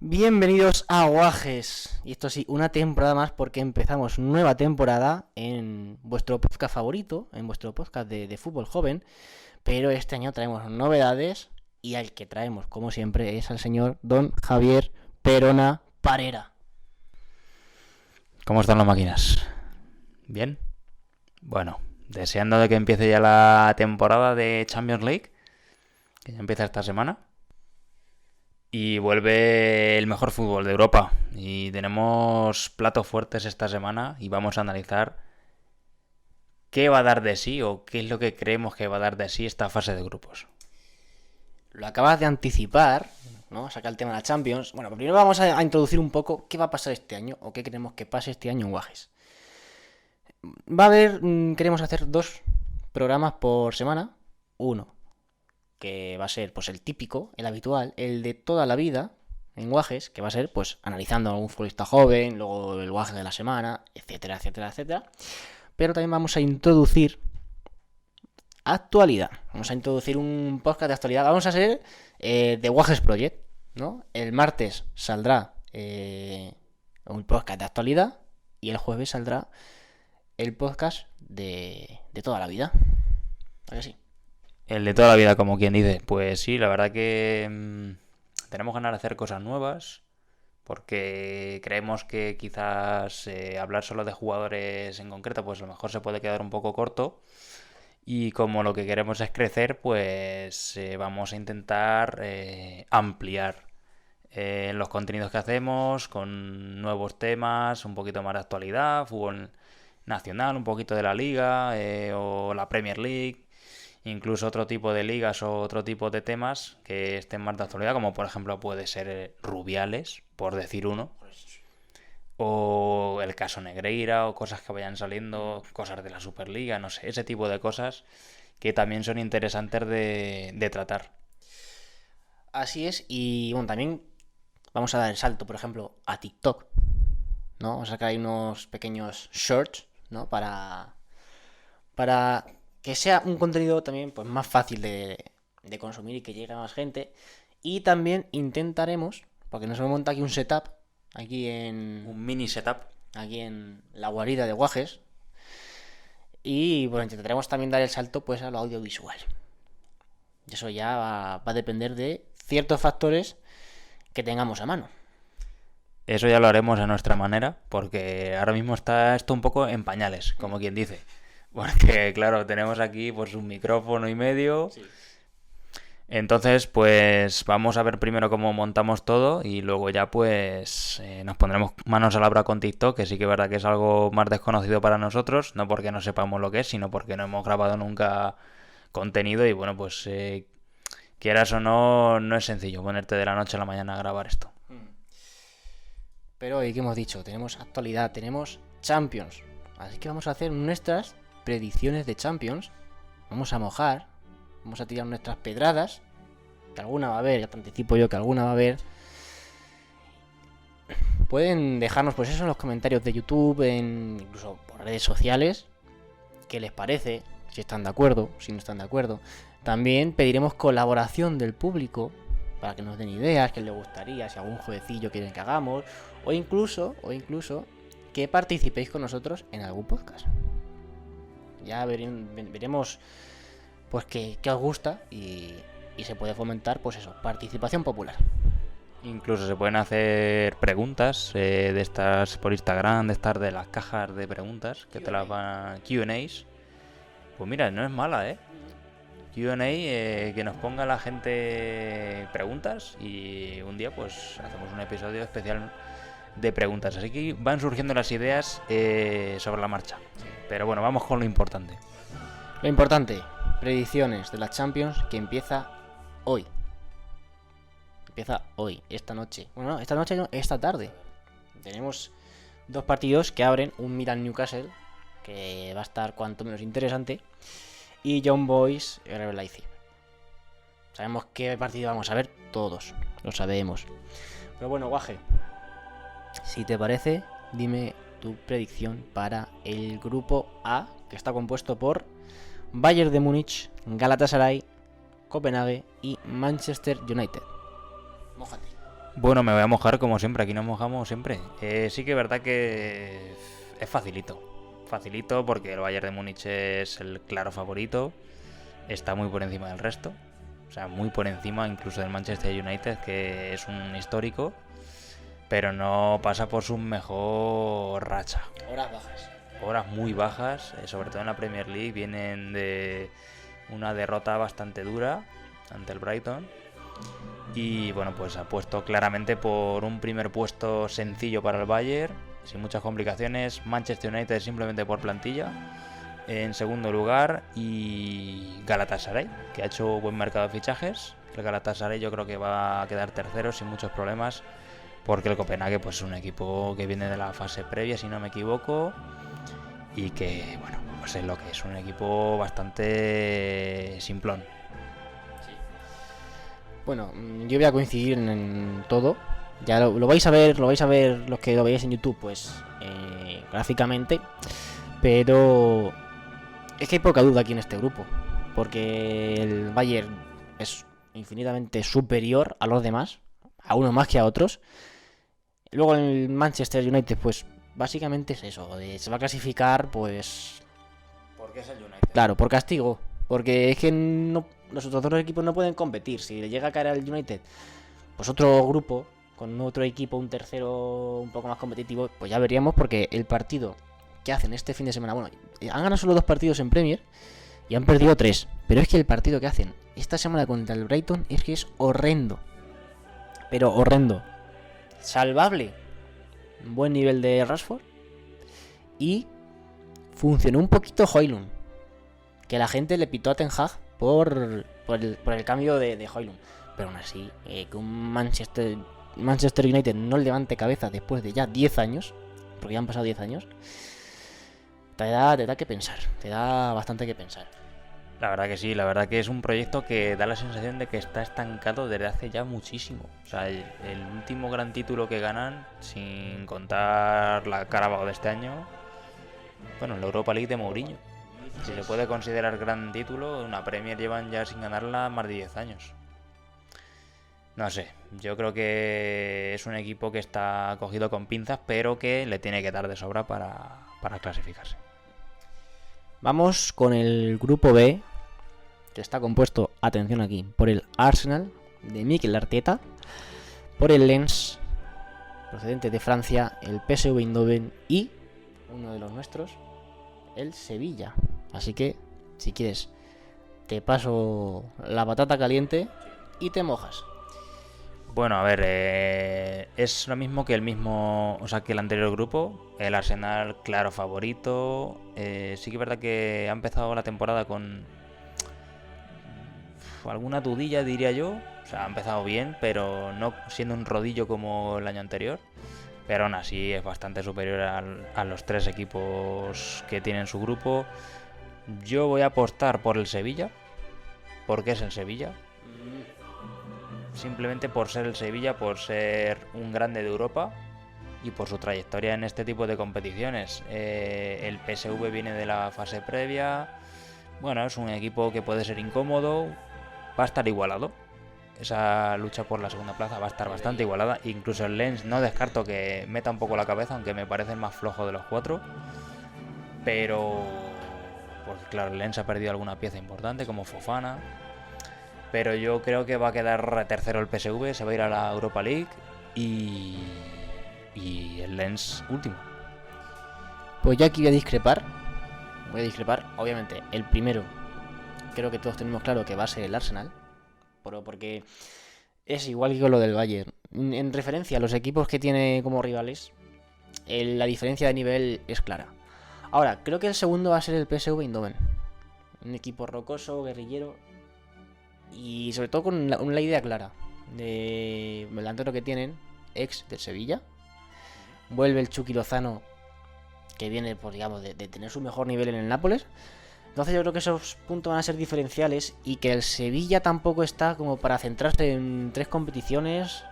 Bienvenidos a Guajes. Y esto sí, una temporada más porque empezamos nueva temporada en vuestro podcast favorito, en vuestro podcast de fútbol joven. Pero este año traemos novedades y al que traemos, como siempre, es al señor Don Javier Perona Parera. ¿Cómo están las máquinas? ¿Bien? Bueno, deseando de que empiece ya la temporada de Champions League, que ya empieza esta semana. Y vuelve el mejor fútbol de Europa. Y tenemos platos fuertes esta semana y vamos a analizar qué va a dar de sí o qué es lo que creemos que va a dar de sí esta fase de grupos. Lo acabas de anticipar, ¿no? Saca el tema de la Champions. Bueno, primero vamos a introducir un poco qué va a pasar este año o qué queremos que pase este año en Guajes. Va a haber, queremos hacer 2 programas por semana. Uno que va a ser pues el típico, el habitual, el de toda la vida en Guajes, que va a ser pues analizando a algún futbolista joven, luego el Guaje de la semana, etcétera, etcétera, etcétera. Pero también vamos a introducir actualidad. Vamos a introducir un podcast de actualidad. Vamos a hacer The Guajes Project, ¿no? El martes saldrá un podcast de actualidad y el jueves saldrá el podcast de toda la vida. ¿A que sí? El de toda la vida, como quien dice. Pues sí, la verdad que tenemos ganas de hacer cosas nuevas. Porque creemos que quizás hablar solo de jugadores en concreto, pues a lo mejor se puede quedar un poco corto. Y como lo que queremos es crecer, pues vamos a intentar ampliar los contenidos que hacemos con nuevos temas, un poquito más de actualidad, fútbol nacional, un poquito de la liga o la Premier League. Incluso otro tipo de ligas o otro tipo de temas que estén más de actualidad, como por ejemplo puede ser Rubiales, por decir uno. O el caso Negreira, o cosas que vayan saliendo, cosas de la Superliga, no sé, ese tipo de cosas que también son interesantes de tratar. Así es, y bueno, también vamos a dar el salto, por ejemplo, a TikTok, ¿no? Vamos a sacar ahí unos pequeños shorts, ¿no? Para que sea un contenido también pues más fácil de consumir y que llegue a más gente. Y también intentaremos, porque nos hemos montado aquí un setup, Un mini setup. aquí en la guarida de Guajes. Y bueno, intentaremos también dar el salto pues a lo audiovisual. Y eso ya va a depender de ciertos factores que tengamos a mano. Eso ya lo haremos a nuestra manera, porque ahora mismo está esto un poco en pañales, como quien dice. Porque, claro, tenemos aquí pues un micrófono y medio. Sí. Entonces, pues vamos a ver primero cómo montamos todo y luego ya pues nos pondremos manos a la obra con TikTok, que sí que es verdad que es algo más desconocido para nosotros, no porque no sepamos lo que es, sino porque no hemos grabado nunca contenido y bueno, pues quieras o no, no es sencillo ponerte de la noche a la mañana a grabar esto. Pero hoy que hemos dicho, tenemos actualidad, tenemos Champions. Así que vamos a hacer nuestras predicciones de Champions. Vamos a mojar, vamos a tirar nuestras pedradas, que alguna va a haber, ya te anticipo yo que alguna va a haber. Pueden dejarnos pues eso en los comentarios de YouTube, incluso por redes sociales, qué les parece, si están de acuerdo, si no están de acuerdo. También pediremos colaboración del público para que nos den ideas, qué les gustaría, si algún jueguecillo quieren que hagamos, o incluso que participéis con nosotros en algún podcast. Ya veremos pues qué os gusta y se puede fomentar pues eso, participación popular. Incluso se pueden hacer preguntas de estas por Instagram, de estas de las cajas de preguntas que te las van Q&As. Pues mira, no es mala, Q&A, que nos ponga la gente preguntas y un día pues hacemos un episodio especial de preguntas. Así que van surgiendo las ideas sobre la marcha. Pero bueno, vamos con lo importante. Lo importante, predicciones de la Champions que empieza hoy. Empieza hoy, esta noche. Bueno, no, esta noche no, esta tarde. Tenemos 2 partidos que abren, un Milan-Newcastle, que va a estar cuanto menos interesante, y Young Boys RB Leipzig. Sabemos qué partido vamos a ver todos, lo sabemos. Pero bueno, Guaje, si te parece, dime tu predicción para el grupo A, que está compuesto por Bayern de Múnich, Galatasaray, Copenhague y Manchester United. Mójate. Bueno, me voy a mojar como siempre, aquí nos mojamos siempre. Sí que es verdad que es facilito. Facilito porque el Bayern de Múnich es el claro favorito. Está muy por encima del resto. O sea, muy por encima incluso del Manchester United, que es un histórico. Pero no pasa por su mejor racha. Horas bajas. Horas muy bajas, sobre todo en la Premier League. Vienen de una derrota bastante dura ante el Brighton. Y bueno, pues apuesto claramente por un primer puesto sencillo para el Bayern, sin muchas complicaciones. Manchester United simplemente por plantilla en segundo lugar, y Galatasaray, que ha hecho buen mercado de fichajes. El Galatasaray yo creo que va a quedar tercero sin muchos problemas, porque el Copenhague pues es un equipo que viene de la fase previa, si no me equivoco, y que bueno, pues es lo que es, un equipo bastante simplón. Bueno, yo voy a coincidir en todo. Ya lo vais a ver los que lo veáis en YouTube, pues gráficamente. Pero es que hay poca duda aquí en este grupo, porque el Bayern es infinitamente superior a los demás, a unos más que a otros. Luego el Manchester United, pues básicamente es eso, se va a clasificar, pues Porque es el United. claro, por castigo, porque es que los otros dos equipos no pueden competir. Si le llega a caer al United, pues otro grupo con otro equipo, un tercero un poco más competitivo, pues ya veríamos, porque el partido que hacen este fin de semana, bueno, han ganado solo 2 partidos en Premier y han perdido 3, pero es que el partido que hacen esta semana contra el Brighton es que es horrendo, pero horrendo. Salvable, buen nivel de Rashford, y funcionó un poquito Højlund, que la gente le pitó a Ten Hag por el cambio de Højlund, pero aún así, que un Manchester United no levante cabeza después de ya 10 años, porque ya han pasado 10 años, te da que pensar, te da bastante que pensar. La verdad que sí, la verdad que es un proyecto que da la sensación de que está estancado desde hace ya muchísimo. O sea, el último gran título que ganan, sin contar la Carabao de este año, bueno, la Europa League de Mourinho. Si se puede considerar gran título, una Premier llevan ya sin ganarla más de 10 años. No sé, yo creo que es un equipo que está cogido con pinzas, pero que le tiene que dar de sobra para clasificarse. Vamos con el grupo B, que está compuesto, atención aquí, por el Arsenal de Mikel Arteta, por el Lens, procedente de Francia, el PSV Eindhoven y uno de los nuestros, el Sevilla. Así que, si quieres, te paso la patata caliente y te mojas. Bueno, a ver, es lo mismo que el anterior grupo. El Arsenal, claro favorito. Sí que es verdad que ha empezado la temporada con alguna dudilla, diría yo. O sea, ha empezado bien, pero no siendo un rodillo como el año anterior. Pero aún así es bastante superior a los 3 equipos que tienen su grupo. Yo voy a apostar por el Sevilla. ¿Por qué es el Sevilla? Simplemente por ser el Sevilla, por ser un grande de Europa y por su trayectoria en este tipo de competiciones. El PSV viene de la fase previa. Bueno, es un equipo que puede ser incómodo. Va a estar igualado. Esa lucha por la segunda plaza va a estar bastante igualada. Incluso el Lens no descarto que meta un poco la cabeza, aunque me parece el más flojo de los 4. Pero porque claro, el Lens ha perdido alguna pieza importante como Fofana. Pero yo creo que va a quedar tercero el PSV, se va a ir a la Europa League y el Lens último. Pues yo aquí voy a discrepar. Obviamente, el primero, creo que todos tenemos claro que va a ser el Arsenal, porque es igual que con lo del Bayern. En referencia a los equipos que tiene como rivales, la diferencia de nivel es clara. Ahora, creo que el segundo va a ser el PSV Eindhoven. Un equipo rocoso, guerrillero, y sobre todo con la idea clara de delantero que tienen, ex del Sevilla. Vuelve el Chucky Lozano, que viene, pues, digamos, de tener su mejor nivel en el Nápoles. Entonces yo creo que esos puntos van a ser diferenciales, y que el Sevilla tampoco está como para centrarse en 3 competiciones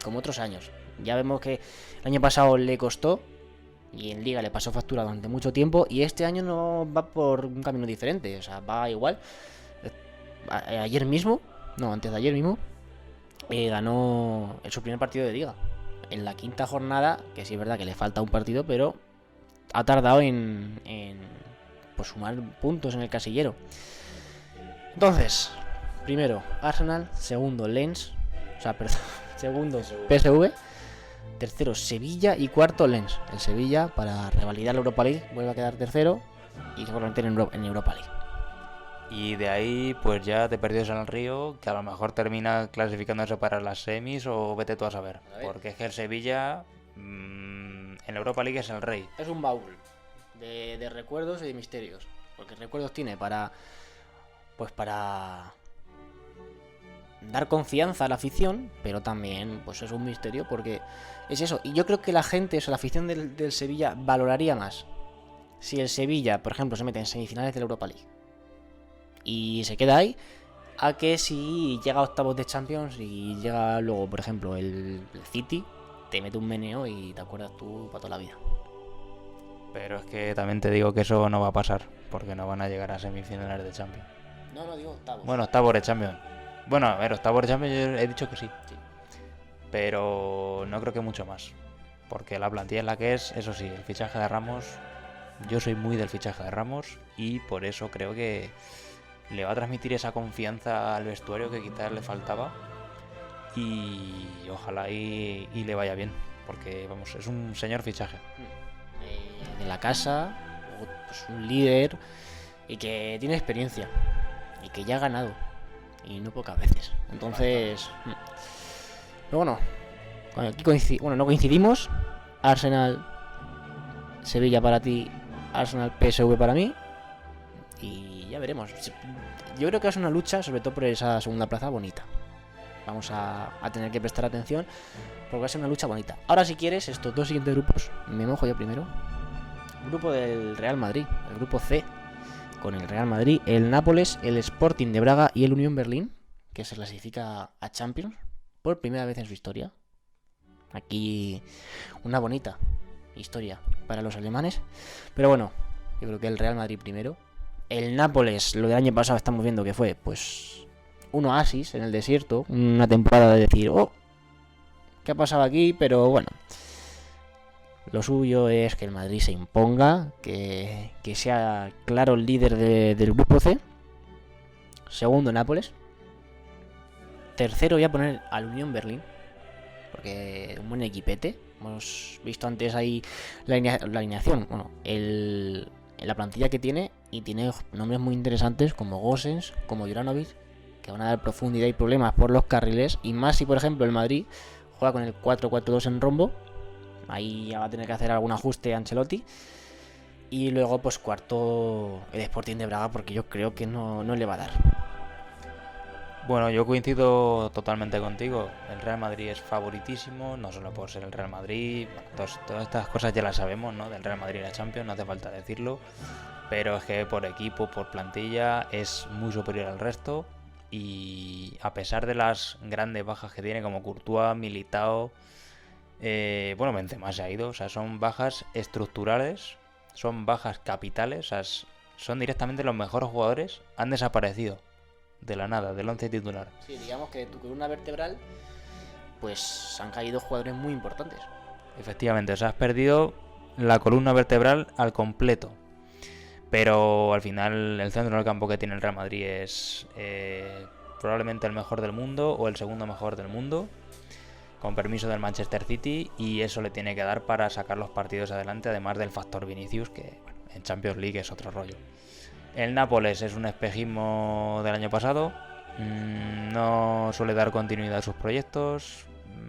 como otros años. Ya vemos que el año pasado le costó y en Liga le pasó factura durante mucho tiempo, y este año no va por un camino diferente, o sea, va igual. Antes de ayer mismo, ganó su primer partido de liga. En la quinta jornada, que sí es verdad que le falta un partido, pero ha tardado en pues sumar puntos en el casillero. Entonces, primero Arsenal, segundo Lens, segundo PSV, tercero Sevilla y cuarto Lens. El Sevilla, para revalidar la Europa League, vuelve a quedar tercero y se vuelve a meter en Europa League. Y de ahí, pues ya te perdidos en el río, que a lo mejor termina clasificándose para las semis o vete tú a saber. Porque es que el Sevilla en la Europa League es el rey. Es un baúl de recuerdos y de misterios. Porque recuerdos tiene para dar confianza a la afición, pero también pues es un misterio porque es eso. Y yo creo que la gente, la afición del Sevilla valoraría más si el Sevilla, por ejemplo, se mete en semifinales de la Europa League y se queda ahí, a que si llega a octavos de Champions y llega luego, por ejemplo, el City, te mete un meneo y te acuerdas tú para toda la vida. Pero es que también te digo que eso no va a pasar, porque no van a llegar a semifinales de Champions. No, digo octavos. Bueno, octavos de Champions. Bueno, a ver, octavos de Champions yo he dicho que sí. Pero no creo que mucho más. Porque la plantilla es la que es, eso sí, el fichaje de Ramos. Yo soy muy del fichaje de Ramos y por eso creo que le va a transmitir esa confianza al vestuario que quizás le faltaba. Y ojalá y le vaya bien. Porque, vamos, es un señor fichaje. De la casa, pues un líder y que tiene experiencia y que ya ha ganado y no pocas veces. Entonces, pero bueno, aquí no coincidimos. Arsenal, Sevilla para ti, Arsenal, PSV para mí y ya veremos. Yo creo que es una lucha, sobre todo por esa segunda plaza, bonita. Vamos a tener que prestar atención porque va a ser una lucha bonita. Ahora, si quieres, estos dos siguientes grupos, me mojo yo primero. Grupo del Real Madrid, el grupo C, con el Real Madrid, el Nápoles, el Sporting de Braga y el Unión Berlín, que se clasifica a Champions por primera vez en su historia. Aquí una bonita historia para los alemanes. Pero bueno, yo creo que el Real Madrid primero. El Nápoles, lo del año pasado estamos viendo que fue pues un oasis en el desierto, una temporada de decir, ¿qué ha pasado aquí? Pero bueno, lo suyo es que el Madrid se imponga, que sea claro el líder del grupo C. Segundo, Nápoles. Tercero voy a poner al Unión Berlín, porque un buen equipete. Hemos visto antes ahí la alineación, bueno, la plantilla que tiene, y tiene nombres muy interesantes como Gosens, como Juranovic, que van a dar profundidad y problemas por los carriles, y más si por ejemplo el Madrid juega con el 4-4-2 en rombo. Ahí ya va a tener que hacer algún ajuste Ancelotti. Y luego pues cuarto el Sporting de Braga, porque yo creo que no le va a dar. Bueno, yo coincido totalmente contigo. El Real Madrid es favoritísimo, no solo por ser el Real Madrid. Todas estas cosas ya las sabemos, ¿no? Del Real Madrid y la Champions, no hace falta decirlo. Pero es que por equipo, por plantilla, es muy superior al resto. Y a pesar de las grandes bajas que tiene, como Courtois, Militao, Benzema se ha ido. O sea, son bajas estructurales, son bajas capitales. O sea, son directamente los mejores jugadores, han desaparecido de la nada, del 11 titular. Sí, digamos que de tu columna vertebral pues han caído jugadores muy importantes. Efectivamente, o sea, has perdido la columna vertebral al completo. Pero al final el centro del campo que tiene el Real Madrid es probablemente el mejor del mundo o el segundo mejor del mundo, con permiso del Manchester City, y eso le tiene que dar para sacar los partidos adelante, además del factor Vinicius, que bueno, en Champions League es otro rollo. El Nápoles es un espejismo del año pasado, no suele dar continuidad a sus proyectos,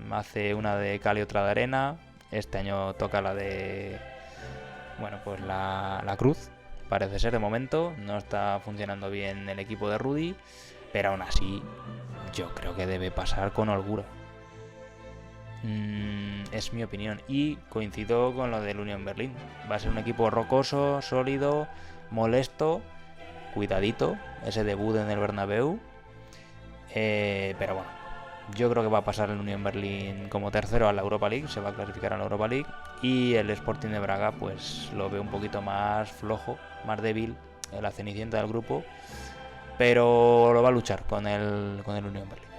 hace una de cal y otra de arena. Este año toca la de, bueno, pues la cruz, parece ser de momento. No está funcionando bien el equipo de Rudy, pero aún así yo creo que debe pasar con holgura. Es mi opinión y coincido con lo del Unión Berlín. Va a ser un equipo rocoso, sólido, molesto, cuidadito ese debut en el Bernabéu, pero bueno, yo creo que va a pasar el Unión Berlín como tercero a la Europa League, se va a clasificar a la Europa League, y el Sporting de Braga pues lo veo un poquito más flojo, más débil, la cenicienta del grupo, pero lo va a luchar con el Unión Berlín.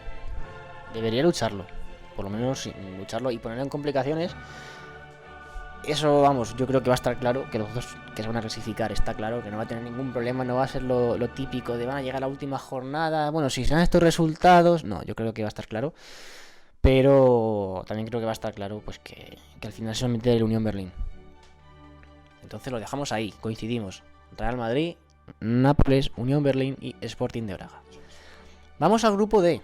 debería lucharlo. Por lo menos lucharlo y ponerlo en complicaciones. Eso, vamos, yo creo que va a estar claro que los dos que se van a clasificar, está claro que no va a tener ningún problema, no va a ser lo típico de van a llegar a la última jornada. Bueno, si se dan estos resultados, no, yo creo que va a estar claro. Pero también creo que va a estar claro pues que al final se va a meter el Unión Berlín. Entonces lo dejamos ahí, coincidimos. Real Madrid, Nápoles, Unión Berlín y Sporting de Braga. Vamos al grupo D.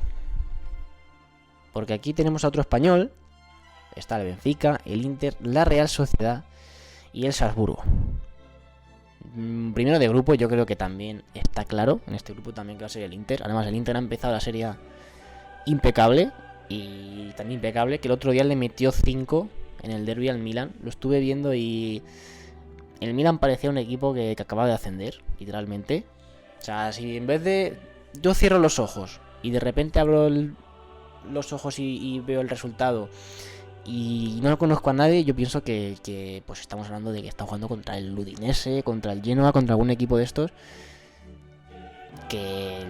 Porque aquí tenemos a otro español. Está el Benfica, el Inter, la Real Sociedad y el Salzburgo. Primero de grupo, yo creo que también está claro. En este grupo también que va a ser el Inter. Además, el Inter ha empezado la serie impecable. Y tan impecable que el otro día le metió 5 en el derbi al Milan. Lo estuve viendo y el Milan parecía un equipo que acababa de ascender, literalmente. O sea, si en vez de... Yo cierro los ojos y de repente abro los ojos y veo el resultado y no conozco a nadie, yo pienso que pues estamos hablando de que están jugando contra el Udinese, contra el Genoa, contra algún equipo de estos que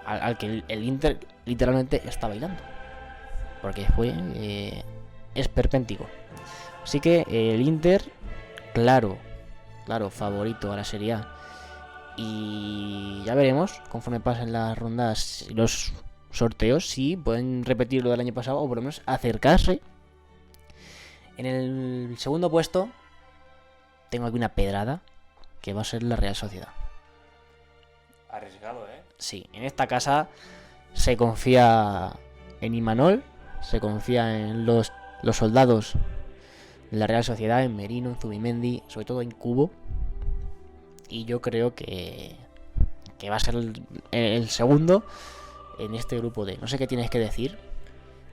al que el Inter literalmente está bailando, porque fue esperpéntico. Así que el Inter, claro, favorito a la Serie A. Y ya veremos, conforme pasen las rondas y los sorteos, si pueden repetir lo del año pasado o por lo menos acercarse. En el segundo puesto tengo aquí una pedrada que va a ser la Real Sociedad. Arriesgado, ¿eh? Sí, en esta casa se confía en Imanol, se confía en los soldados de la Real Sociedad, en Merino, en Zubimendi, sobre todo en Kubo. Y yo creo que va a ser el segundo en este grupo D. No sé qué tienes que decir.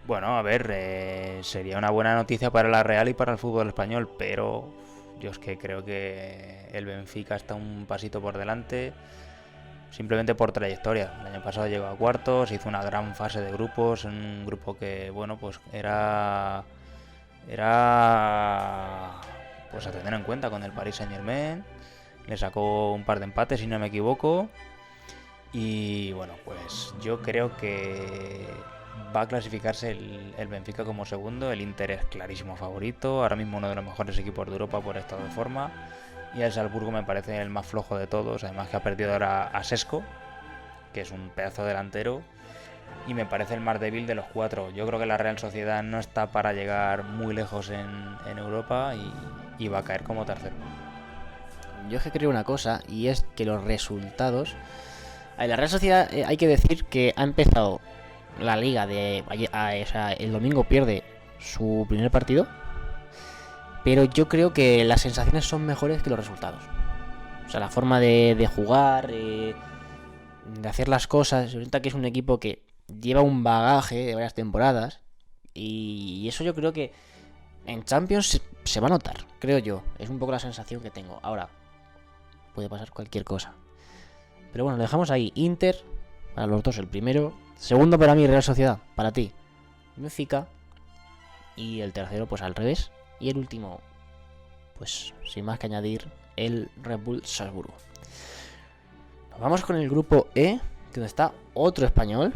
Bueno, a ver, sería una buena noticia para la Real y para el fútbol español, pero yo es que creo que el Benfica está un pasito por delante, simplemente por trayectoria. El año pasado llegó a cuartos, hizo una gran fase de grupos, un grupo que, bueno, pues era pues a tener en cuenta con el Paris Saint-Germain. Le sacó un par de empates, si no me equivoco. Y bueno, pues yo creo que va a clasificarse el Benfica como segundo. El Inter es clarísimo favorito. Ahora mismo uno de los mejores equipos de Europa por estado de forma. Y el Salzburgo me parece el más flojo de todos. Además que ha perdido ahora a Šeško, que es un pedazo delantero. Y me parece el más débil de los cuatro. Yo creo que la Real Sociedad no está para llegar muy lejos en Europa y va a caer como tercero. Yo es que creo una cosa, y es que los resultados... La Real Sociedad, hay que decir que ha empezado la liga o sea, el domingo pierde su primer partido, pero yo creo que las sensaciones son mejores que los resultados. O sea, la forma de jugar, de hacer las cosas, se nota que es un equipo que lleva un bagaje de varias temporadas, y eso yo creo que en Champions se va a notar, creo yo. Es un poco la sensación que tengo. Ahora, puede pasar cualquier cosa. Pero bueno, lo dejamos ahí. Inter, para los dos el primero. Segundo para mí, Real Sociedad. Para ti, Benfica. Y el tercero, pues al revés. Y el último, pues sin más que añadir, el Red Bull Salzburgo. Nos vamos con el grupo E, donde está otro español.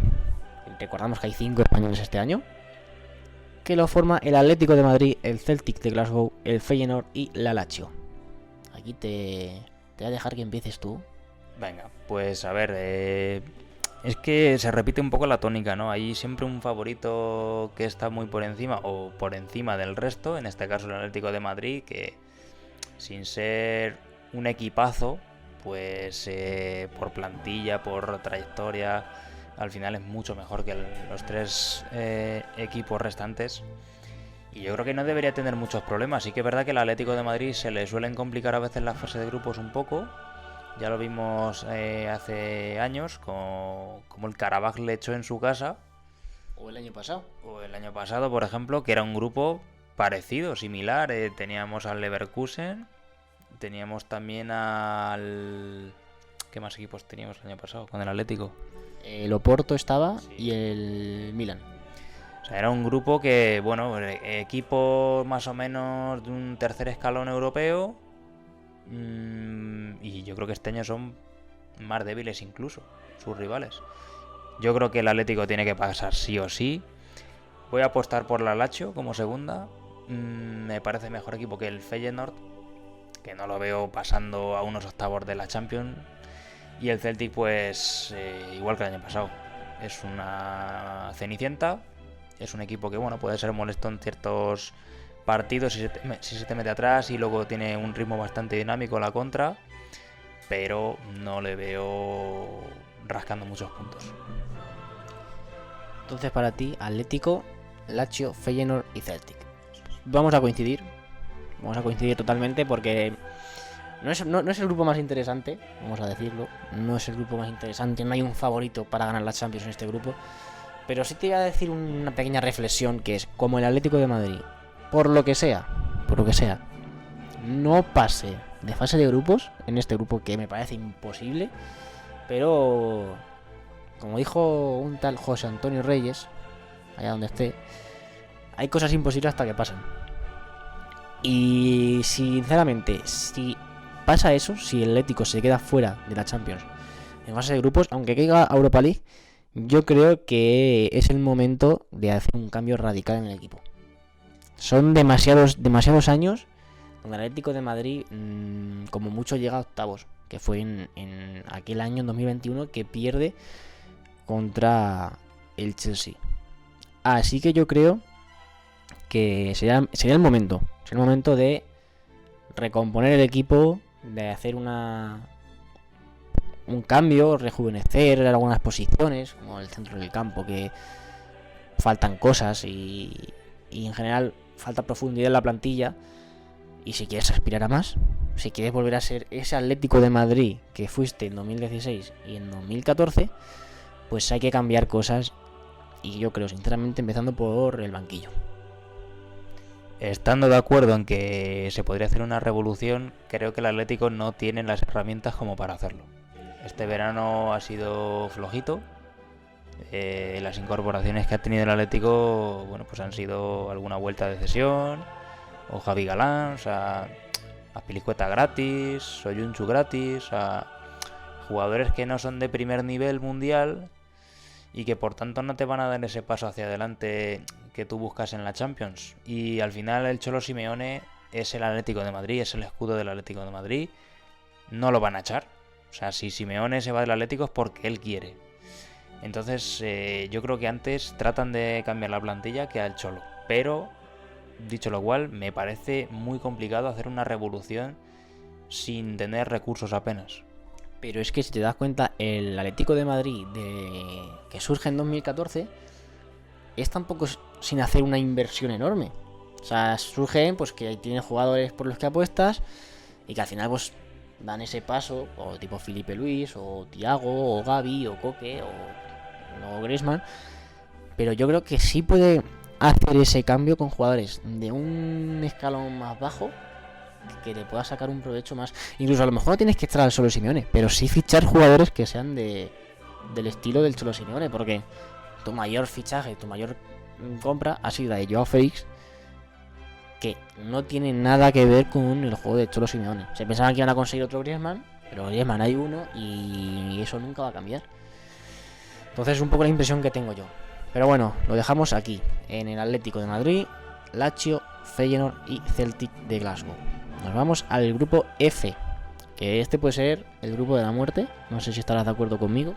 Recordamos que hay 5 españoles este año. Que lo forma el Atlético de Madrid, el Celtic de Glasgow, el Feyenoord y la Lazio. Aquí te voy a dejar que empieces tú. Venga, pues a ver, es que se repite un poco la tónica, ¿no? Hay siempre un favorito que está muy por encima o por encima del resto, en este caso el Atlético de Madrid, que sin ser un equipazo, pues por plantilla, por trayectoria, al final es mucho mejor que los 3 equipos restantes. Y yo creo que no debería tener muchos problemas. Sí que es verdad que el Atlético de Madrid se le suelen complicar a veces las fases de grupos un poco. Ya lo vimos hace años, como el Karabaj le echó en su casa. O el año pasado. O el año pasado, por ejemplo, que era un grupo parecido, similar. Teníamos al Leverkusen, teníamos también al... ¿Qué más equipos teníamos el año pasado con el Atlético? El Oporto estaba, sí. Y el Milan. O sea, era un grupo que, bueno, equipos más o menos de un tercer escalón europeo. Y yo creo que este año son más débiles incluso sus rivales. Yo creo que el Atlético tiene que pasar sí o sí. Voy a apostar por la Lazio como segunda. Me parece mejor equipo que el Feyenoord, que no lo veo pasando a unos octavos de la Champions. Y el Celtic, pues igual que el año pasado. Es una cenicienta. Es un equipo que, bueno, puede ser molesto en ciertos partidos si se te mete atrás y luego tiene un ritmo bastante dinámico en la contra. Pero no le veo rascando muchos puntos. Entonces para ti, Atlético, Lazio, Feyenoord y Celtic. Vamos a coincidir totalmente porque no es el grupo más interesante, vamos a decirlo. No es el grupo más interesante, no hay un favorito para ganar la Champions en este grupo. Pero sí te voy a decir una pequeña reflexión, que es como el Atlético de Madrid, por lo que sea, no pase de fase de grupos en este grupo, que me parece imposible, pero como dijo un tal José Antonio Reyes, allá donde esté, hay cosas imposibles hasta que pasan. Y sinceramente, si pasa eso, si el Atlético se queda fuera de la Champions en fase de grupos, aunque caiga a Europa League, yo creo que es el momento de hacer un cambio radical en el equipo. Son demasiados años donde el Atlético de Madrid como mucho llega a octavos, que fue en aquel año, en 2021, que pierde contra el Chelsea. Así que yo creo que sería el momento de recomponer el equipo, de hacer un cambio, rejuvenecer algunas posiciones, como el centro del campo, que faltan cosas y en general falta profundidad en la plantilla. Y si quieres aspirar a más, si quieres volver a ser ese Atlético de Madrid que fuiste en 2016 y en 2014, pues hay que cambiar cosas. Y yo creo, sinceramente, empezando por el banquillo. Estando de acuerdo en que se podría hacer una revolución, creo que el Atlético no tiene las herramientas como para hacerlo. Este verano ha sido flojito. Las incorporaciones que ha tenido el Atlético, bueno, pues han sido alguna vuelta de cesión, o Javi Galán, o sea, Azpilicueta gratis, Soyuncu gratis, o sea, jugadores que no son de primer nivel mundial y que por tanto no te van a dar ese paso hacia adelante que tú buscas en la Champions. Y al final el Cholo Simeone es el Atlético de Madrid, es el escudo del Atlético de Madrid, no lo van a echar. O sea, si Simeone se va del Atlético es porque él quiere. Entonces yo creo que antes tratan de cambiar la plantilla que al Cholo. Pero, dicho lo cual, me parece muy complicado hacer una revolución sin tener recursos apenas. Pero es que si te das cuenta, el Atlético de Madrid que surge en 2014 es tampoco sin hacer una inversión enorme. O sea, surge pues que tienen jugadores por los que apuestas y que al final pues dan ese paso, o tipo Felipe Luis, o Thiago, o Gavi, o Coque, o Griezmann. Pero yo creo que sí puede hacer ese cambio con jugadores de un escalón más bajo, que te pueda sacar un provecho más. Incluso a lo mejor no tienes que estar al Cholo Simeone, pero sí fichar jugadores que sean del estilo del Cholo Simeone, porque tu mayor fichaje, tu mayor compra ha sido la de Joao Félix, que no tiene nada que ver con el juego de Cholo Simeone. Se pensaban que iban a conseguir otro Griezmann, pero Griezmann hay uno y eso nunca va a cambiar. Entonces es un poco la impresión que tengo yo. Pero bueno, lo dejamos aquí, en el Atlético de Madrid, Lazio, Feyenoord y Celtic de Glasgow. Nos vamos al grupo F, que este puede ser el grupo de la muerte. No sé si estarás de acuerdo conmigo.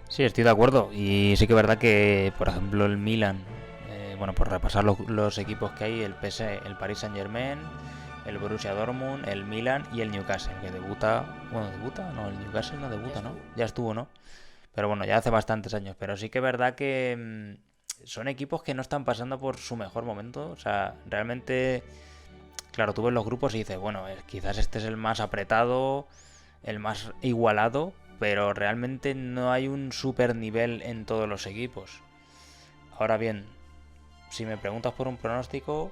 Sí, estoy de acuerdo. Y sí que es verdad que, por ejemplo, el Milan, bueno, por repasar los equipos que hay, el PSG, el Paris Saint-Germain, el Borussia Dortmund, el Milan y el Newcastle, que debuta... Bueno, ¿debuta? No, el Newcastle no debuta, ¿no? Ya estuvo, ¿no? Pero bueno, ya hace bastantes años. Pero sí que es verdad que son equipos que no están pasando por su mejor momento. O sea, realmente... Claro, tú ves los grupos y dices, bueno, quizás este es el más apretado, el más igualado, pero realmente no hay un super nivel en todos los equipos. Ahora bien, si me preguntas por un pronóstico,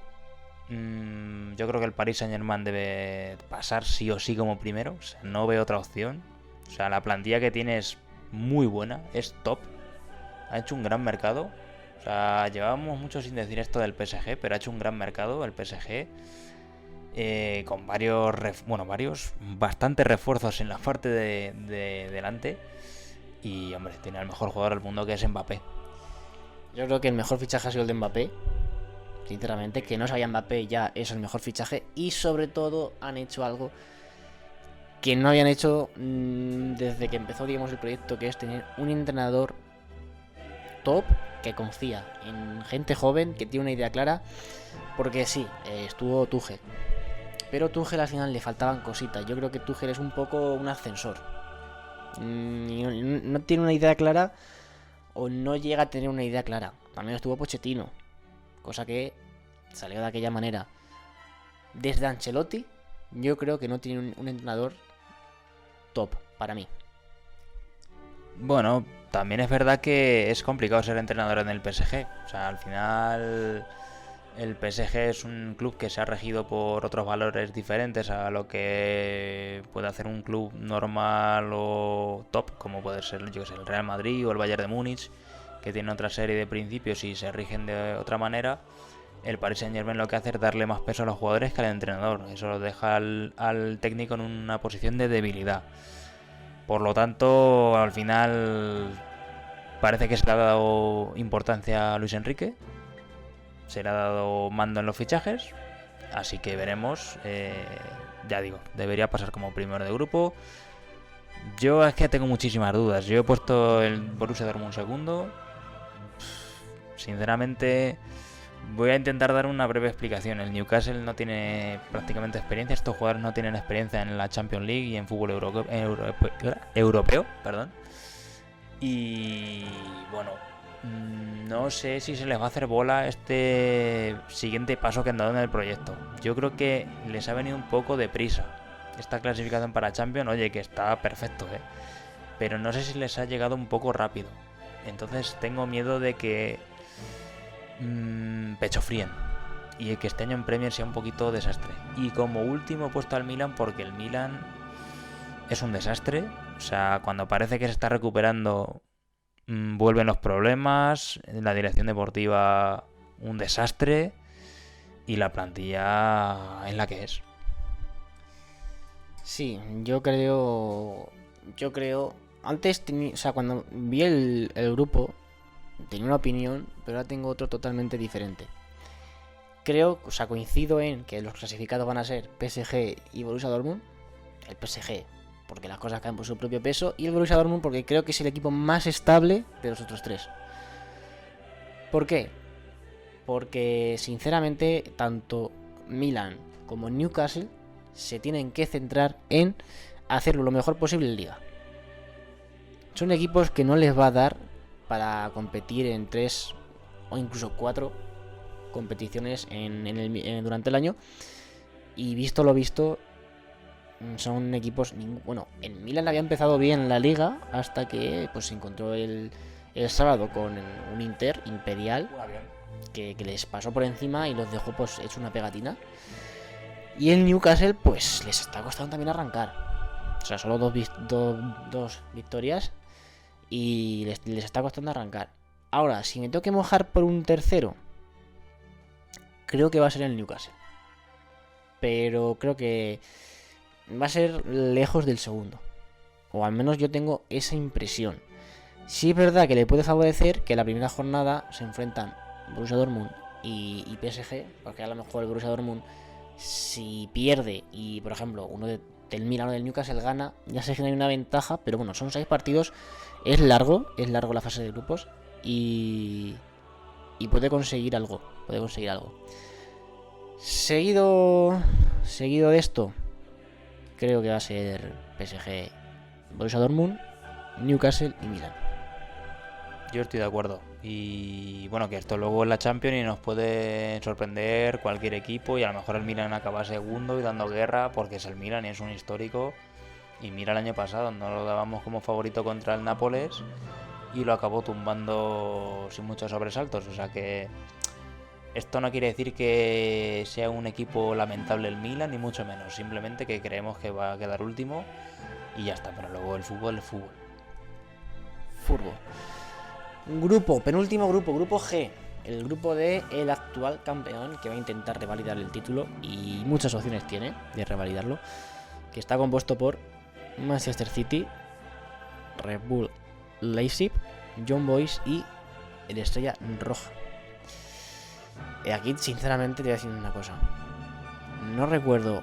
yo creo que el Paris Saint-Germain debe pasar sí o sí como primero. O sea, no veo otra opción. O sea, la plantilla que tiene es muy buena, es top. Ha hecho un gran mercado. O sea, llevábamos mucho sin decir esto del PSG, pero ha hecho un gran mercado el PSG. Con bastantes refuerzos en la parte de delante. Y, hombre, tiene al mejor jugador del mundo, que es Mbappé. Yo creo que el mejor fichaje ha sido el de Mbappé. Sinceramente, que no se vaya Mbappé ya es el mejor fichaje. Y sobre todo han hecho algo que no habían hecho desde que empezó, digamos, el proyecto, que es tener un entrenador top que confía en gente joven, que tiene una idea clara. Porque sí, estuvo Tuchel, pero Tuchel al final le faltaban cositas. Yo creo que Tuchel es un poco un ascensor. No tiene una idea clara, o no llega a tener una idea clara. También estuvo Pochettino, cosa que salió de aquella manera. Desde Ancelotti, yo creo que no tiene un entrenador top para mí. Bueno, también es verdad que es complicado ser entrenador en el PSG. O sea, al final el PSG es un club que se ha regido por otros valores diferentes a lo que puede hacer un club normal o top, como puede ser, yo que sé, el Real Madrid o el Bayern de Múnich, que tiene otra serie de principios y se rigen de otra manera. El Paris Saint-Germain lo que hace es darle más peso a los jugadores que al entrenador. Eso lo deja al técnico en una posición de debilidad. Por lo tanto, al final parece que se le ha dado importancia a Luis Enrique, se le ha dado mando en los fichajes, así que veremos. Ya digo, debería pasar como primero de grupo. Yo es que tengo muchísimas dudas. Yo he puesto el Borussia Dortmund segundo. Sinceramente, voy a intentar dar una breve explicación. El Newcastle no tiene prácticamente experiencia. Estos jugadores no tienen experiencia en la Champions League y en fútbol europeo. Y bueno, no sé si se les va a hacer bola este siguiente paso que han dado en el proyecto. Yo creo que les ha venido un poco deprisa esta clasificación para Champions. Oye, que está perfecto, pero no sé si les ha llegado un poco rápido. Entonces tengo miedo de que pecho fríen y que este año en Premier sea un poquito desastre. Y como último he puesto al Milan, porque el Milan es un desastre. O sea, cuando parece que se está recuperando, vuelven los problemas. La dirección deportiva, un desastre. Y la plantilla es la que es. Sí, yo creo. Antes, o sea, cuando vi el grupo, tenía una opinión, pero ahora tengo otro totalmente diferente. Creo, o sea, coincido en que los clasificados van a ser PSG y Borussia Dortmund. El PSG, porque las cosas caen por su propio peso, y el Borussia Dortmund porque creo que es el equipo más estable de los otros tres. ¿Por qué? Porque, sinceramente, tanto Milan como Newcastle se tienen que centrar en hacerlo lo mejor posible en Liga. Son equipos que no les va a dar para competir en 3 o incluso 4 competiciones durante el año. Y visto lo visto, son equipos... Bueno, en Milan había empezado bien la Liga hasta que pues se encontró el sábado con un Inter imperial que les pasó por encima y los dejó pues hecho una pegatina. Y el Newcastle pues les está costando también arrancar. O sea, solo dos victorias y les está costando arrancar. Ahora, si me tengo que mojar por un tercero, creo que va a ser el Newcastle. Pero creo que va a ser lejos del segundo. O al menos yo tengo esa impresión. Sí es verdad que le puede favorecer que la primera jornada se enfrentan Borussia Dortmund y PSG. Porque a lo mejor el Borussia Dortmund, si pierde y, por ejemplo, uno del Milan o del Newcastle gana, ya se genera una ventaja. Pero bueno, son 6 partidos. Es largo la fase de grupos. Y puede conseguir algo. Seguido de esto, creo que va a ser PSG, Borussia Dortmund, Newcastle y Milan. Yo estoy de acuerdo. Y bueno, que esto luego es la Champions y nos puede sorprender cualquier equipo. Y a lo mejor el Milan acaba segundo y dando guerra, porque es el Milan y es un histórico. Y mira, el año pasado no lo dábamos como favorito contra el Nápoles y lo acabó tumbando sin muchos sobresaltos. O sea que esto no quiere decir que sea un equipo lamentable el Milan, ni mucho menos. Simplemente que creemos que va a quedar último y ya está. Pero luego el fútbol es fútbol. Penúltimo grupo, grupo G. El grupo de el actual campeón, que va a intentar revalidar el título y muchas opciones tiene de revalidarlo. Que está compuesto por Manchester City, Red Bull Leipzig, Young Boys y el Estrella Roja. Aquí, sinceramente, te voy a decir una cosa. No recuerdo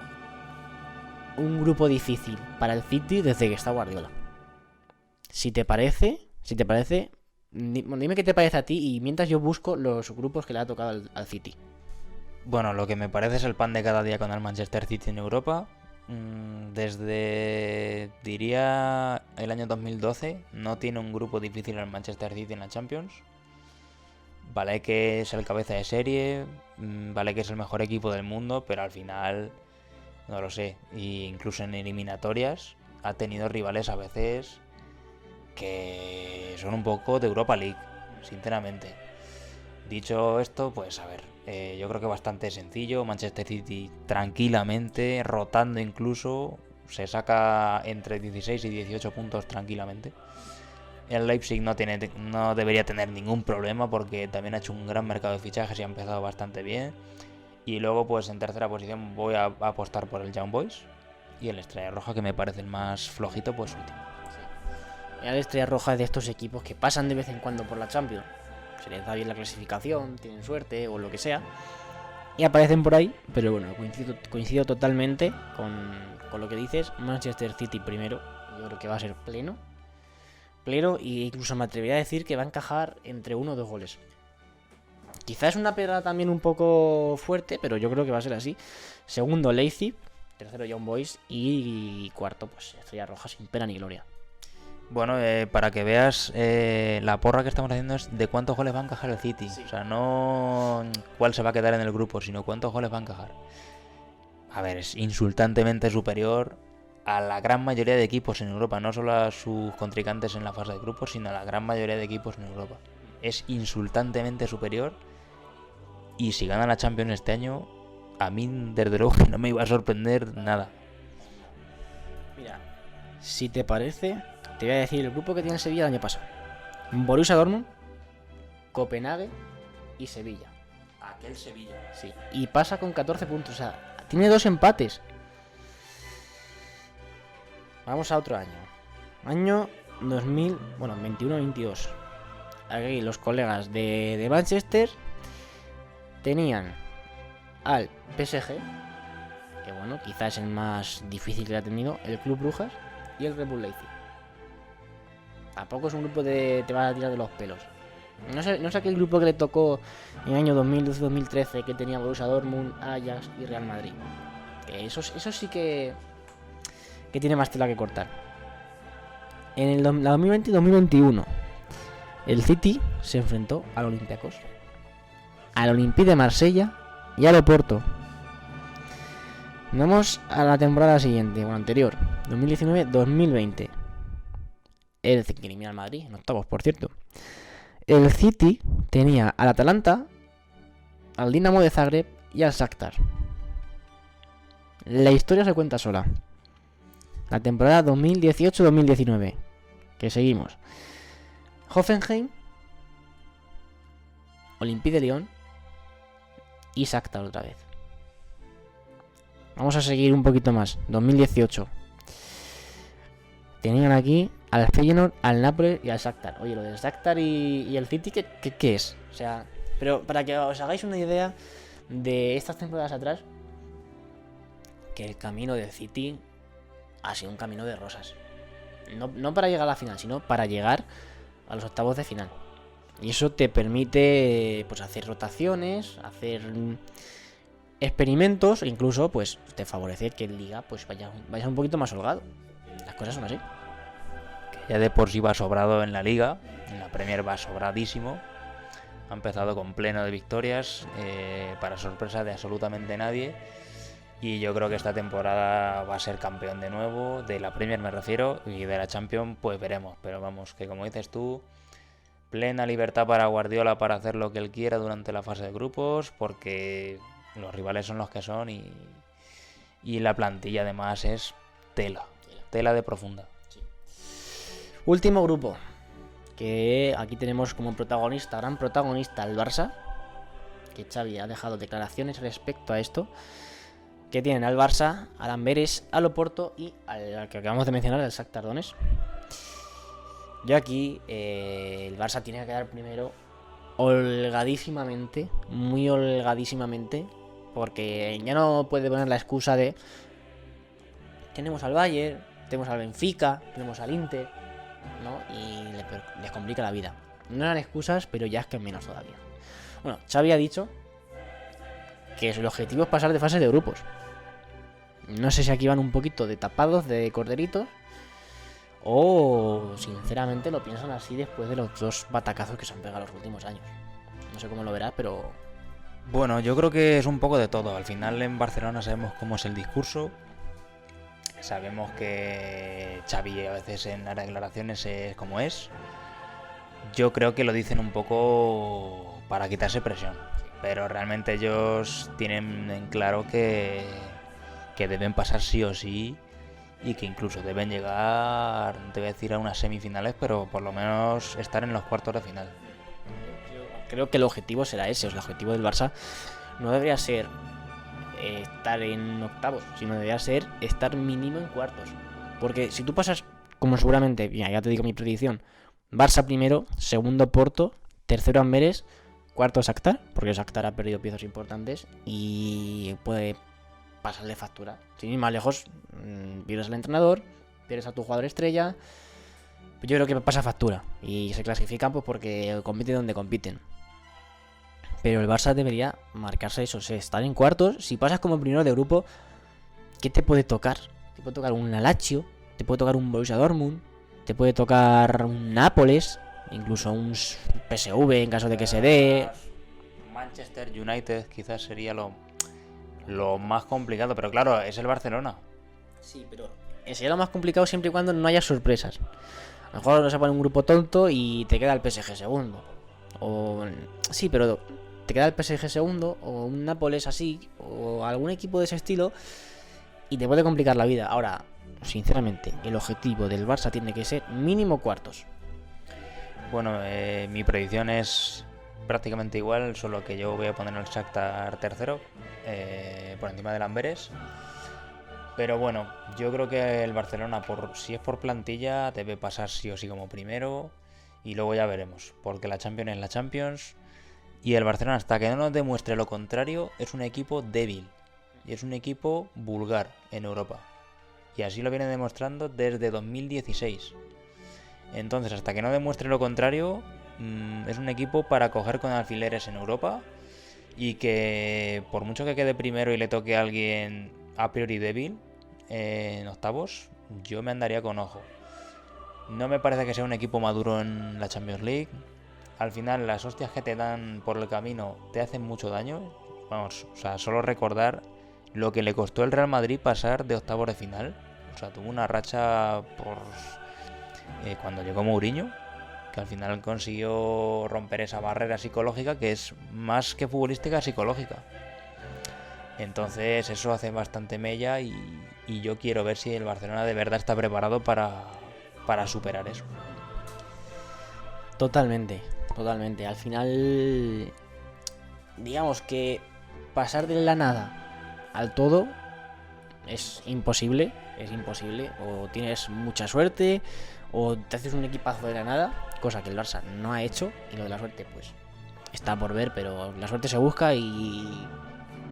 un grupo difícil para el City desde que está Guardiola. Si te parece, dime qué te parece a ti y mientras yo busco los grupos que le ha tocado al City. Bueno, lo que me parece es el pan de cada día con el Manchester City en Europa. Desde, diría, el año 2012 no tiene un grupo difícil el Manchester City en la Champions. Vale que es el cabeza de serie, vale que es el mejor equipo del mundo, pero al final, no lo sé, e incluso en eliminatorias ha tenido rivales a veces que son un poco de Europa League, sinceramente. Dicho esto, pues a ver, yo creo que bastante sencillo. Manchester City tranquilamente, rotando incluso, se saca entre 16 y 18 puntos tranquilamente. El Leipzig no debería tener ningún problema porque también ha hecho un gran mercado de fichajes y ha empezado bastante bien. Y luego, pues en tercera posición voy a apostar por el Young Boys y el Estrella Roja, que me parece el más flojito, pues último. Sí. El Estrella Roja es de estos equipos que pasan de vez en cuando por la Champions. Se les da bien la clasificación, tienen suerte o lo que sea, y aparecen por ahí. Pero bueno, coincido totalmente con lo que dices. Manchester City primero, yo creo que va a ser pleno, y incluso me atrevería a decir que va a encajar entre 1 o 2 goles. Quizás es una pedra también un poco fuerte, pero yo creo que va a ser así. Segundo, Leipzig. Tercero, Young Boys. Y cuarto, pues Estrella Roja sin pena ni gloria. Bueno, para que veas, la porra que estamos haciendo es de cuántos goles va a encajar el City. Sí. O sea, no cuál se va a quedar en el grupo, sino cuántos goles va a encajar. A ver, es insultantemente superior a la gran mayoría de equipos en Europa, no solo a sus contrincantes en la fase de grupos, sino a la gran mayoría de equipos en Europa. Es insultantemente superior, y si gana la Champions este año, a mí desde luego no me iba a sorprender nada. Mira, si te parece, te voy a decir el grupo que tiene Sevilla el año pasado: Borussia Dortmund, Copenhague y Sevilla. Aquel Sevilla. Sí, y pasa con 14 puntos, o sea, tiene 2 empates. Vamos a otro año. Año 2021-22. Aquí los colegas de Manchester tenían al PSG, que bueno, quizás es el más difícil que ha tenido, el Club Brujas y el Red Bull Leipzig. Tampoco es un grupo de te va a tirar de los pelos. No sé aquel grupo que le tocó en el año 2012-2013 que tenía Borussia Dortmund, Ajax y Real Madrid. Eso sí que tiene más tela que cortar. En la 2020-2021 el City se enfrentó al Olympiacos, al Olympique de Marsella y al Oporto. Vamos a la temporada siguiente, bueno, anterior, 2019-2020. El City que elimina al Madrid, en octavos, por cierto. El City tenía al Atalanta, al Dinamo de Zagreb y al Shakhtar. La historia se cuenta sola. La temporada 2018-2019, que seguimos: Hoffenheim, Olympique de Lyon y Shakhtar otra vez. Vamos a seguir un poquito más. 2018. Tenían aquí al Feyenoord, al Nápoles y al Shakhtar. Oye, lo del Shakhtar y el City, ¿qué es? O sea, pero para que os hagáis una idea de estas temporadas atrás, que el camino del City ha sido un camino de rosas. No para llegar a la final, sino para llegar a los octavos de final. Y eso te permite, pues, hacer rotaciones, hacer experimentos, e incluso pues te favorece que en Liga pues vaya un poquito más holgado. Las cosas son así. Que ya de por sí va sobrado en la Liga, en la Premier va sobradísimo. Ha empezado con pleno de victorias, para sorpresa de absolutamente nadie. Y yo creo que esta temporada va a ser campeón de nuevo, de la Premier me refiero, y de la Champions pues veremos. Pero vamos, que como dices tú, plena libertad para Guardiola para hacer lo que él quiera durante la fase de grupos, porque los rivales son los que son y la plantilla además es tela de profunda. Sí. Último grupo, que aquí tenemos como protagonista, gran protagonista, el Barça, que Xavi ha dejado declaraciones respecto a esto, que tienen al Barça, al Amberes, al Oporto y al que acabamos de mencionar, el Shakhtar Donetsk. Yo aquí, el Barça tiene que quedar primero holgadísimamente, muy holgadísimamente, porque ya no puede poner la excusa de tenemos al Bayern, tenemos al Benfica, tenemos al Inter, ¿no? Y les complica la vida. No eran excusas, pero ya es que menos todavía. Bueno, Xavi ha dicho que el objetivo es pasar de fase de grupos. No sé si aquí van un poquito de tapados, de corderitos, o sinceramente lo piensan así después de los 2 batacazos que se han pegado los últimos años. No sé cómo lo verás, pero... Bueno, yo creo que es un poco de todo. Al final en Barcelona sabemos cómo es el discurso. Sabemos que Xavi a veces en las declaraciones es como es. Yo creo que lo dicen un poco para quitarse presión. Pero realmente ellos tienen en claro que deben pasar sí o sí. Y que incluso deben llegar, no te voy a decir a unas semifinales, pero por lo menos estar en los cuartos de final. Creo que el objetivo será ese. O sea, el objetivo del Barça no debería ser estar en octavos, sino debería ser estar mínimo en cuartos. Porque si tú pasas, como seguramente, ya te digo mi predicción, Barça primero, segundo Porto, tercero Amberes, cuarto Shakhtar, porque Shakhtar ha perdido piezas importantes y puede pasarle factura. Sin ir más lejos, pierdes al entrenador, pierdes a tu jugador estrella. Yo creo que pasa factura y se clasifican pues porque compiten donde compiten. Pero el Barça debería marcarse eso, estar en cuartos. Si pasas como primero de grupo, ¿qué te puede tocar? Te puede tocar un Lazio, te puede tocar un Borussia Dortmund, te puede tocar un Nápoles, incluso un PSV en caso de que se dé. Manchester United quizás sería lo más complicado, pero claro, es el Barcelona. Sí, pero sería lo más complicado siempre y cuando no haya sorpresas. A lo mejor se pone un grupo tonto y te queda el PSG segundo. Sí, pero te queda el PSG segundo o un Nápoles así o algún equipo de ese estilo y te puede complicar la vida. Ahora, sinceramente, el objetivo del Barça tiene que ser mínimo cuartos. Bueno, mi predicción es prácticamente igual, solo que yo voy a poner el Shakhtar tercero por encima del Amberes. Pero bueno, yo creo que el Barcelona, si es por plantilla, debe pasar sí o sí como primero. Y luego ya veremos, porque la Champions es la Champions. Y el Barcelona, hasta que no nos demuestre lo contrario, es un equipo débil. Y es un equipo vulgar en Europa. Y así lo viene demostrando desde 2016. Entonces, hasta que no demuestre lo contrario, es un equipo para coger con alfileres en Europa. Y que por mucho que quede primero y le toque a alguien a priori débil en octavos, yo me andaría con ojo. No me parece que sea un equipo maduro en la Champions League. Al final las hostias que te dan por el camino te hacen mucho daño. Vamos, o sea, solo recordar lo que le costó el Real Madrid pasar de octavos de final. O sea, tuvo una racha cuando llegó Mourinho, que al final consiguió romper esa barrera psicológica que es más que futbolística, psicológica. Entonces eso hace bastante mella y yo quiero ver si el Barcelona de verdad está preparado para superar eso. Totalmente. Al final, digamos que pasar de la nada al todo es imposible. O tienes mucha suerte o te haces un equipazo de la nada, cosa que el Barça no ha hecho. Y lo de la suerte pues está por ver, pero la suerte se busca y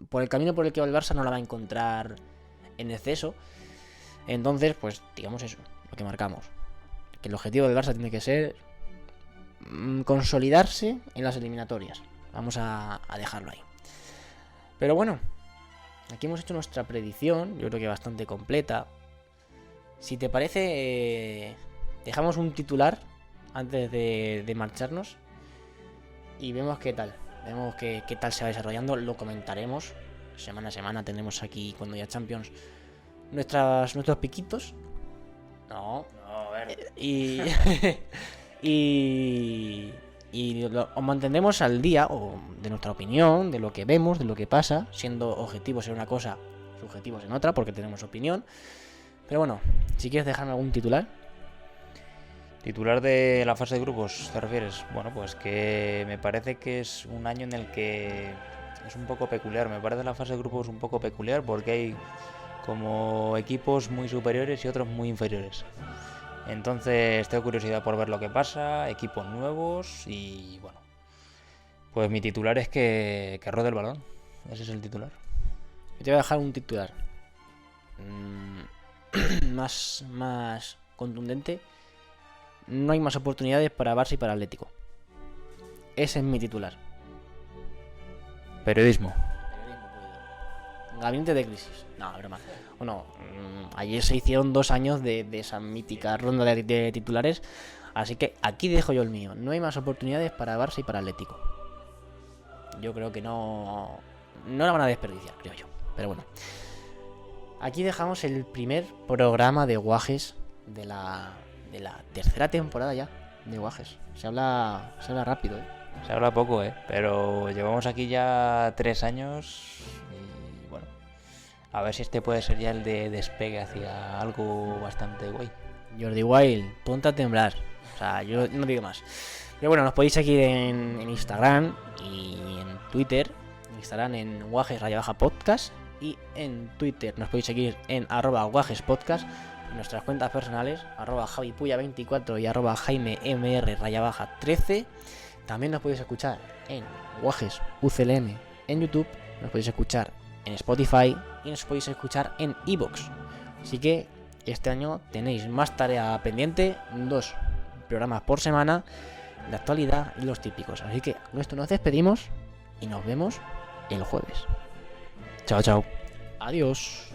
por el camino por el que va el Barça no la va a encontrar en exceso. Entonces pues digamos eso, lo que marcamos, que el objetivo del Barça tiene que ser consolidarse en las eliminatorias. Vamos a dejarlo ahí. Pero bueno, aquí hemos hecho nuestra predicción, yo creo que bastante completa. Si te parece, dejamos un titular antes de marcharnos y vemos qué tal. Vemos qué tal se va desarrollando, lo comentaremos. Semana a semana tendremos aquí, cuando ya Champions, nuestros piquitos. No, a ver. Y os mantendremos al día de nuestra opinión, de lo que vemos, de lo que pasa, siendo objetivos en una cosa, subjetivos en otra, porque tenemos opinión. Pero bueno, si quieres dejarme algún titular. ¿Titular de la fase de grupos te refieres? Bueno, pues que me parece que es un año en el que es un poco peculiar. Me parece la fase de grupos un poco peculiar porque hay como equipos muy superiores y otros muy inferiores. Entonces tengo curiosidad por ver lo que pasa, equipos nuevos y bueno. Pues mi titular es que rode el balón. Ese es el titular. Yo te voy a dejar un titular más contundente. No hay más oportunidades para Barça y para Atlético. Ese es mi titular. Periodismo. Gabinete de crisis. No, broma. Bueno, ayer se hicieron 2 años de esa mítica ronda de titulares. Así que aquí dejo yo el mío. No hay más oportunidades para Barça y para Atlético. Yo creo que no la van a desperdiciar, creo yo. Pero bueno. Aquí dejamos el primer programa de Guajes de la tercera temporada ya de Guajes. Se habla rápido, Se habla poco, pero llevamos aquí ya 3 años y bueno, a ver si este puede ser ya el de despegue hacia algo bastante guay. Jordi Wild, ponte a temblar. O sea, yo no digo más. Pero bueno, nos podéis seguir en Instagram y en Twitter. En Instagram en Guajes_podcast y en Twitter nos podéis seguir en @guajespodcast. En nuestras cuentas personales, @javipuya24 y @jaimemr_13. También nos podéis escuchar en Guajes UCLM en YouTube, nos podéis escuchar en Spotify y nos podéis escuchar en iVoox. Así que este año tenéis más tarea pendiente, 2 programas por semana de actualidad y los típicos. Así que con esto nos despedimos y nos vemos el jueves. Chao, chao. Adiós.